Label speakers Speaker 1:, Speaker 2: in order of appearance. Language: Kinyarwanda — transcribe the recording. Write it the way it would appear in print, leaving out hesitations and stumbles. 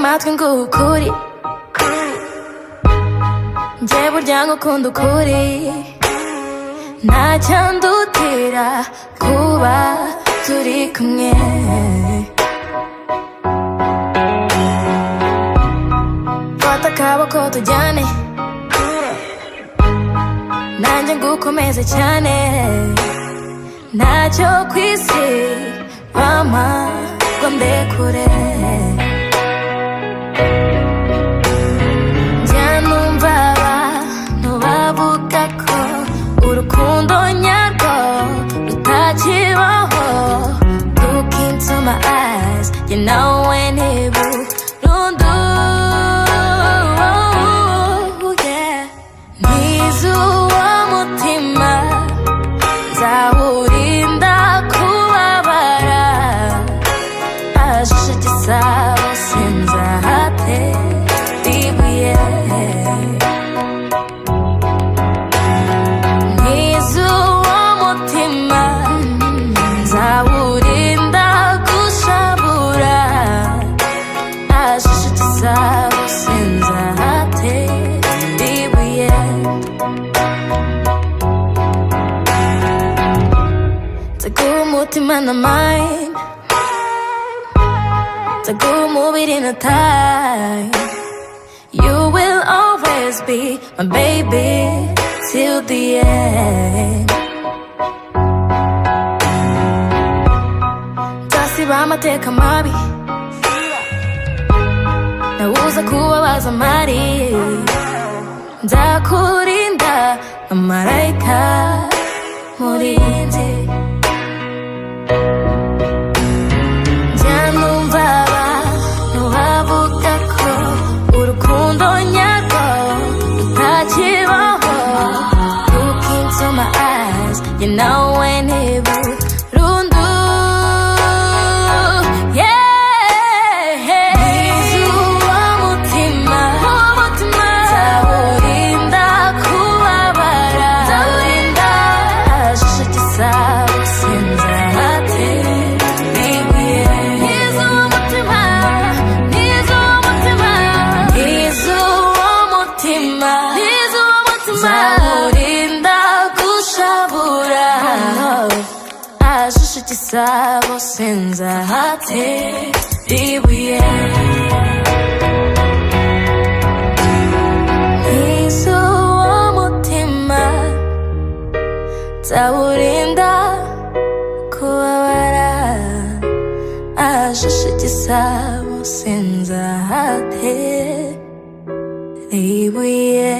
Speaker 1: amatwi ngo ukuri njye burya ngukunda ukuri ntacyandutira kuba turi kumwe fata akaboko tujyane nanjye ngukomeze cyane ntacyo ku isi mama ngo ndekure njya numva abantu bavuga ko urukundo nyarwo rutakibaho. Look into my eyes, you know when it burundu yeah. Nizuwa mutima nzawurinda kubabara ajishe igisabo sinzahate ibuye nizuwa mutima nzawurinda gushabura ajishe igisabo sinzahate ibuye taguha umutima na mind taguha umubiri na time. You will always be my baby till the end. Nzasiba amateka mabi nawuza kubabaza amari nzakurinda nka marayika murinzi njya numva abantu bavuga ko urukundo nyarwo rutakibaho. Look into my eyes, you know when it burundu yeah. Nizuwa mutima nzawurinda kubabara ajishe igisabo sinzahate ibuye nizuwa mutima nzawurinda gushabura ajishe igisabo sinzahate ibuye nizuwa mutima nzawurinda kubabara ajishe igisabo sinzahate ibuye